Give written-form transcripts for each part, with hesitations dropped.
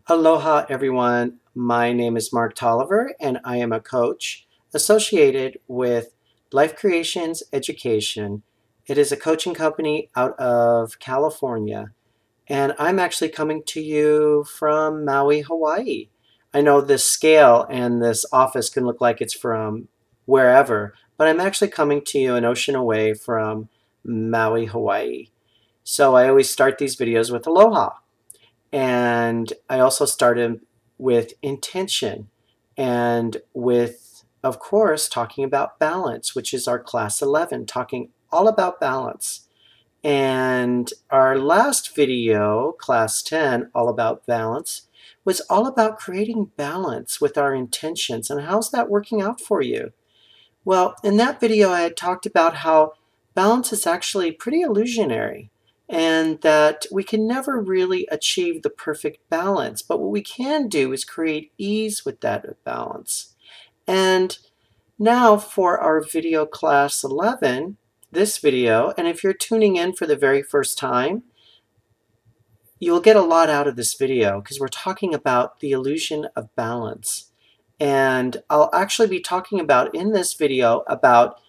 Aloha everyone, my name is Marc Tolliver and I am a coach associated with Life Creations Education. It is a coaching company out of California and I'm actually coming to you from Maui, Hawaii. I know this scale and this office can look like it's from wherever, but I'm actually coming to you an ocean away from Maui, Hawaii. So I always start these videos with aloha. And I also started with intention and with, of course, talking about balance, which is our class 11, talking all about balance. And our last video, class 10, all about balance, was all about creating balance with our intentions. And how's that working out for you? Well, in that video, I had talked about how balance is actually pretty illusionary and that we can never really achieve the perfect balance. But what we can do is create ease with that balance. And now for our video class 11, this video, and if you're tuning in for the very first time, you'll get a lot out of this video because we're talking about the illusion of balance. And I'll actually be talking about in this video about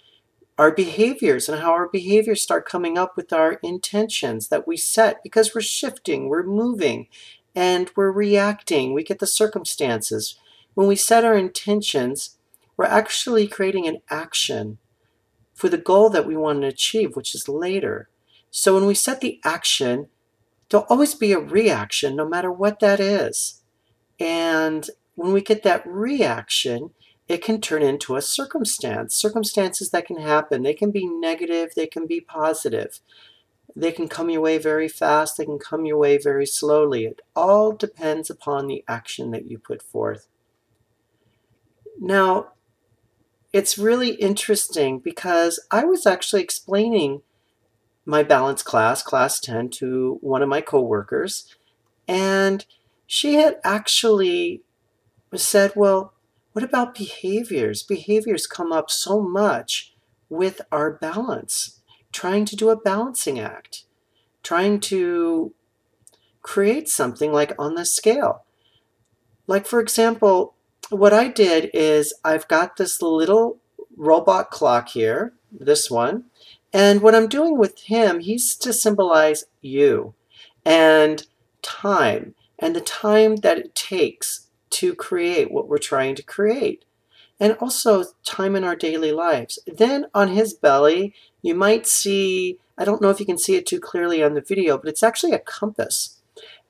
our behaviors and how our behaviors start coming up with our intentions that we set because we're shifting, we're moving, and we're reacting. We get the circumstances. When we set our intentions, we're actually creating an action for the goal that we want to achieve, which is later. So when we set the action, there'll always be a reaction no matter what that is. And when we get that reaction, it can turn into a circumstance. Circumstances that can happen. They can be negative, they can be positive. They can come your way very fast, they can come your way very slowly. It all depends upon the action that you put forth. Now, it's really interesting because I was actually explaining my balance class, class 10, to one of my coworkers, and she had actually said, well, what about behaviors? Behaviors come up so much with our balance, trying to do a balancing act, trying to create something like on the scale. Like, for example, what I did is I've got this little robot clock here, this one, and what I'm doing with him, he's to symbolize you and time and the time that it takes to create what we're trying to create, and also time in our daily lives. Then on his belly, you might see, I don't know if you can see it too clearly on the video, but it's actually a compass.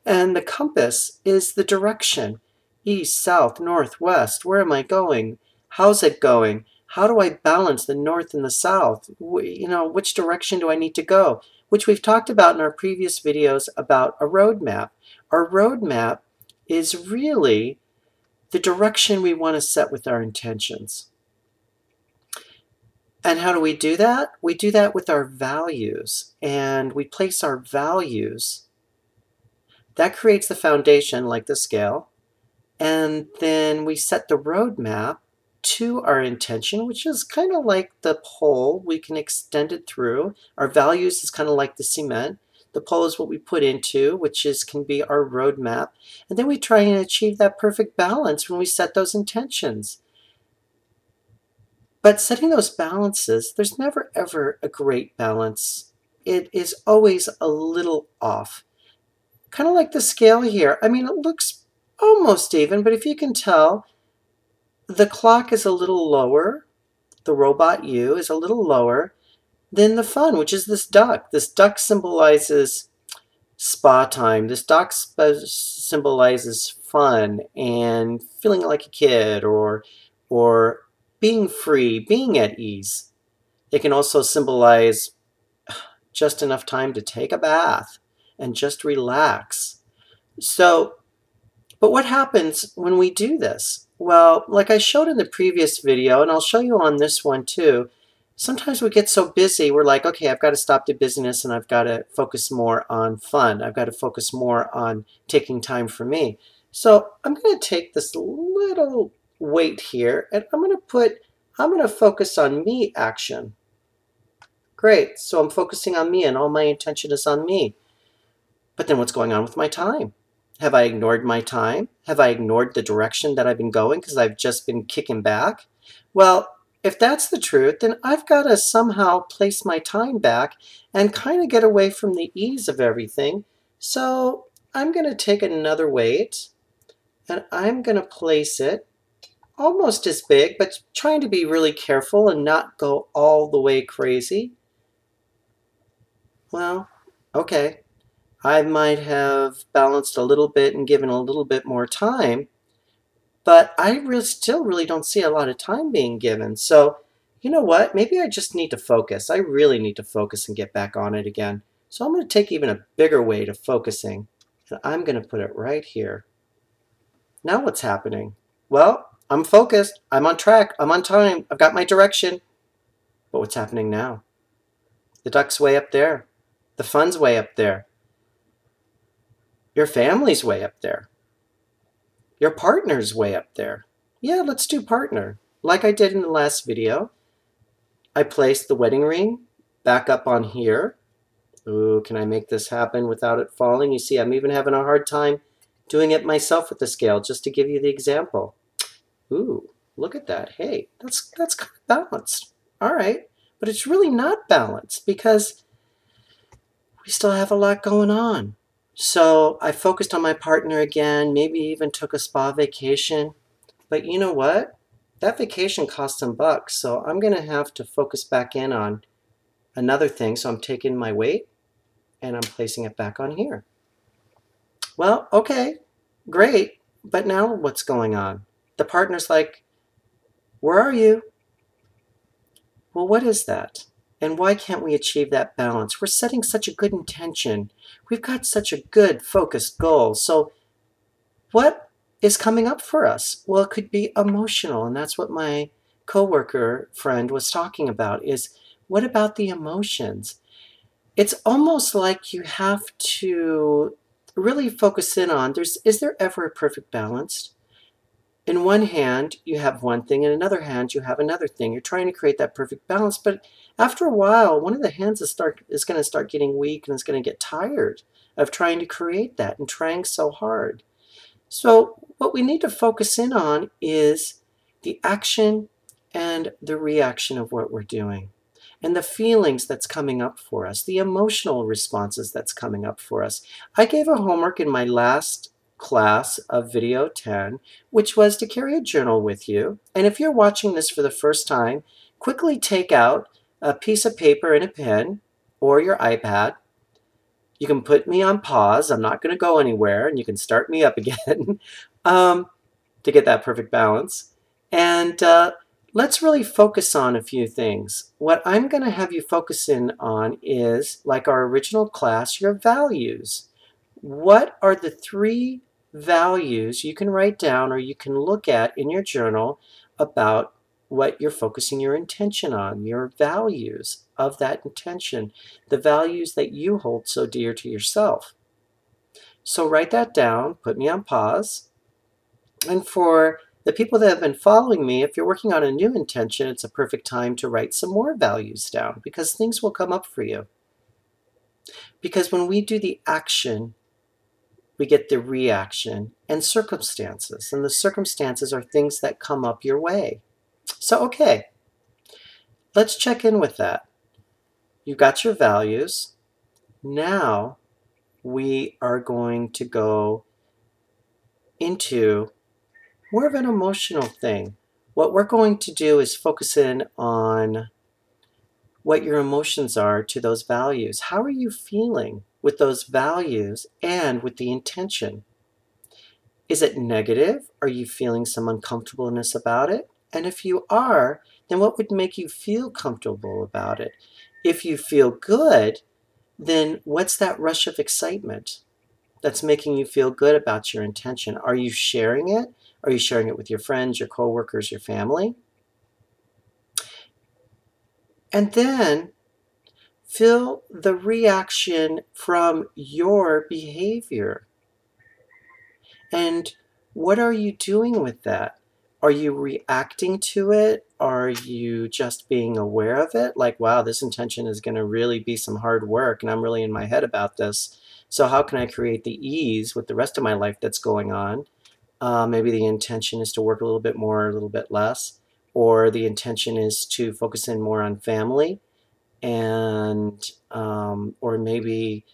And the compass is the direction, east, south, north, west. Where am I going? How's it going? How do I balance the north and the south? Which direction do I need to go? Which we've talked about in our previous videos about a roadmap. Our roadmap is really the direction we want to set with our intentions. And how do we do that? We do that with our values, and we place our values. That creates the foundation, like the scale, and then we set the roadmap to our intention, which is kind of like the pole. We can extend it through. Our values is kind of like the cement. The pole is what we put into, which can be our roadmap. And then we try and achieve that perfect balance when we set those intentions. But setting those balances, there's never ever a great balance. It is always a little off. Kind of like the scale here. I mean, it looks almost even, but if you can tell, the clock is a little lower. The robot U is a little lower than the fun, which is this duck. This duck symbolizes spa time. This duck symbolizes fun and feeling like a kid, or being free, being at ease. It can also symbolize just enough time to take a bath and just relax. So, but what happens when we do this? Well, like I showed in the previous video, and I'll show you on this one too, sometimes we get so busy, we're like, okay, I've got to stop the busyness and I've got to focus more on fun. I've got to focus more on taking time for me. So I'm going to take this little weight here and I'm going to focus on me action. Great, so I'm focusing on me and all my attention is on me. But then what's going on with my time? Have I ignored my time? Have I ignored the direction that I've been going because I've just been kicking back? Well, if that's the truth, then I've got to somehow place my time back and kind of get away from the ease of everything. So I'm going to take another weight and I'm going to place it almost as big, but trying to be really careful and not go all the way crazy. Well, okay. I might have balanced a little bit and given a little bit more time, but I still really don't see a lot of time being given. So, you know what? Maybe I just need to focus. I really need to focus and get back on it again. So I'm going to take even a bigger weight of focusing, and I'm going to put it right here. Now what's happening? Well, I'm focused. I'm on track. I'm on time. I've got my direction. But what's happening now? The duck's way up there. The fun's way up there. Your family's way up there. Your partner's way up there. Yeah, let's do partner. Like I did in the last video, I placed the wedding ring back up on here. Ooh, can I make this happen without it falling? You see, I'm even having a hard time doing it myself with the scale, just to give you the example. Ooh, look at that. Hey, that's kind of balanced. All right, but it's really not balanced because we still have a lot going on. So I focused on my partner again, maybe even took a spa vacation. But you know what? That vacation cost some bucks, so I'm going to have to focus back in on another thing. So I'm taking my weight and I'm placing it back on here. Well, okay, great. But now what's going on? The partner's like, where are you? Well, what is that? And why can't we achieve that balance? We're setting such a good intention. We've got such a good focused goal. So what is coming up for us? Well, it could be emotional, and that's what my coworker friend was talking about, is what about the emotions? It's almost like you have to really focus in on, is there ever a perfect balance? In one hand, you have one thing, in another hand, you have another thing. You're trying to create that perfect balance, but after a while, one of the hands is going to start getting weak and is going to get tired of trying to create that and trying so hard. So what we need to focus in on is the action and the reaction of what we're doing, and the feelings that's coming up for us, the emotional responses that's coming up for us. I gave a homework in my last class of video 10, which was to carry a journal with you. And if you're watching this for the first time, quickly take out a piece of paper and a pen or your iPad. You can put me on pause. I'm not going to go anywhere, and you can start me up again to get that perfect balance. And let's really focus on a few things. What I'm going to have you focus in on is, like our original class, your values. What are the 3 values you can write down or you can look at in your journal about what you're focusing your intention on, your values of that intention, the values that you hold so dear to yourself? So write that down, put me on pause. And for the people that have been following me, if you're working on a new intention, it's a perfect time to write some more values down, because things will come up for you. Because when we do the action, we get the reaction and circumstances. And the circumstances are things that come up your way. So, okay, let's check in with that. You've got your values. Now we are going to go into more of an emotional thing. What we're going to do is focus in on what your emotions are to those values. How are you feeling with those values and with the intention? Is it negative? Are you feeling some uncomfortableness about it? And if you are, then what would make you feel comfortable about it? If you feel good, then what's that rush of excitement that's making you feel good about your intention? Are you sharing it? Are you sharing it with your friends, your coworkers, your family? And then feel the reaction from your behavior. And what are you doing with that? Are you reacting to it? Are you just being aware of it? Like, wow, this intention is going to really be some hard work, and I'm really in my head about this. So how can I create the ease with the rest of my life that's going on? Maybe the intention is to work a little bit more, a little bit less, or the intention is to focus in more on family, and or maybe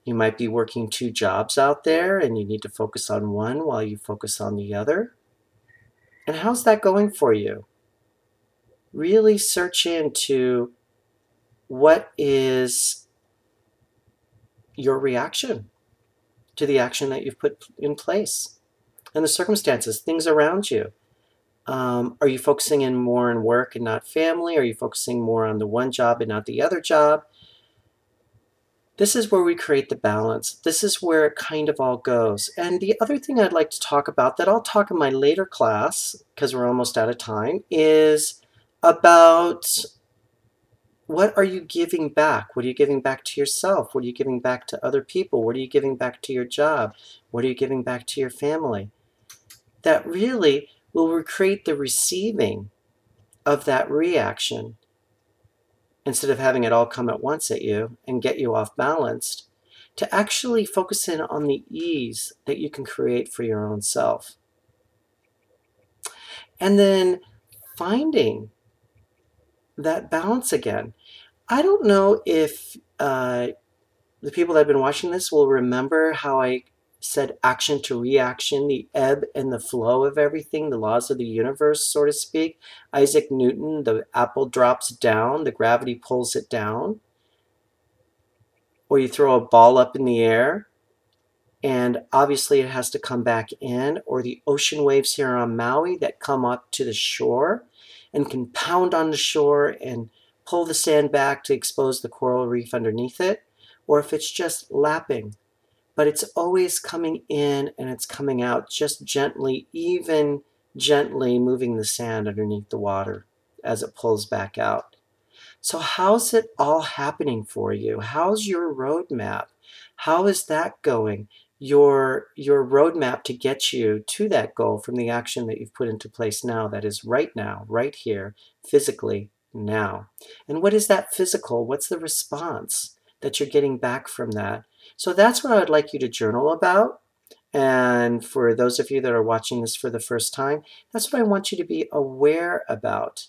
you might be working two jobs out there and you need to focus on one while you focus on the other. And how's that going for you? Really search into what is your reaction to the action that you've put in place and the circumstances, things around you. Are you focusing in more on work and not family? Are you focusing more on the one job and not the other job? This is where we create the balance. This is where it kind of all goes. And the other thing I'd like to talk about that I'll talk in my later class, because we're almost out of time, is about what are you giving back? What are you giving back to yourself? What are you giving back to other people? What are you giving back to your job? What are you giving back to your family? That really will recreate the receiving of that reaction instead of having it all come at once at you and get you off balanced, to actually focus in on the ease that you can create for your own self. And then finding that balance again. I don't know if the people that have been watching this will remember how I said action to reaction, the ebb and the flow of everything, the laws of the universe, so to speak. Isaac Newton, the apple drops down, the gravity pulls it down. Or you throw a ball up in the air, and obviously it has to come back in. Or the ocean waves here on Maui that come up to the shore and can pound on the shore and pull the sand back to expose the coral reef underneath it. Or if it's just lapping. But it's always coming in and it's coming out just gently, even gently moving the sand underneath the water as it pulls back out. So how's it all happening for you? How's your roadmap? How is that going? Your roadmap to get you to that goal from the action that you've put into place now, that is right now, right here, physically now. And what is that physical? What's the response that you're getting back from that? So that's what I would like you to journal about. And for those of you that are watching this for the first time, that's what I want you to be aware about.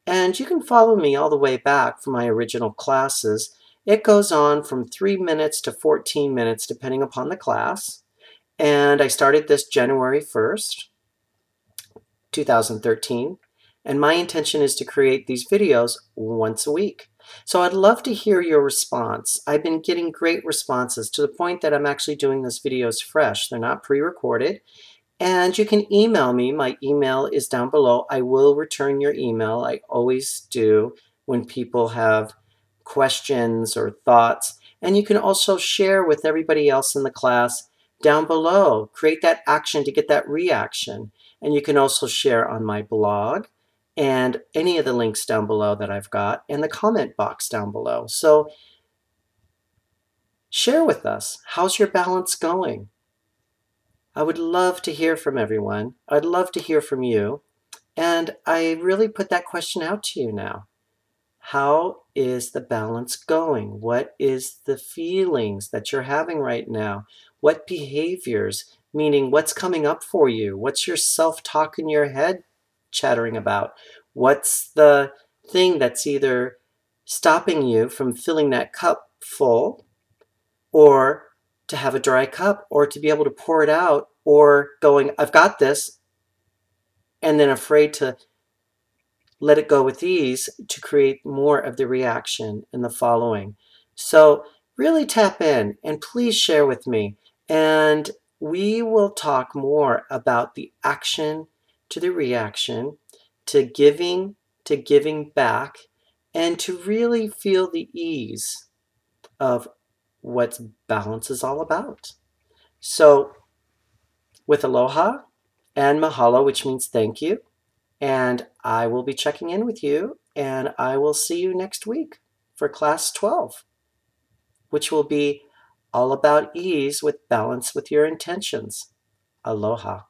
And you can follow me all the way back from my original classes. It goes on from 3 minutes to 14 minutes, depending upon the class. And I started this January 1st, 2013. And my intention is to create these videos once a week. So I'd love to hear your response. I've been getting great responses to the point that I'm actually doing these videos fresh. They're not pre-recorded. And you can email me. My email is down below. I will return your email. I always do when people have questions or thoughts. And you can also share with everybody else in the class down below. Create that action to get that reaction. And you can also share on my blog and any of the links down below that I've got and the comment box down below. So share with us. How's your balance going? I would love to hear from everyone. I'd love to hear from you. And I really put that question out to you now. How is the balance going? What is the feelings that you're having right now? What behaviors, meaning what's coming up for you? What's your self-talk in your head chattering about? What's the thing that's either stopping you from filling that cup full, or to have a dry cup, or to be able to pour it out, or going, I've got this, and then afraid to let it go with ease to create more of the reaction and the following. So really tap in and please share with me. And we will talk more about the action to the reaction, to giving back, and to really feel the ease of what balance is all about. So with aloha and mahalo, which means thank you, and I will be checking in with you, and I will see you next week for Class 12, which will be all about ease with balance with your intentions. Aloha.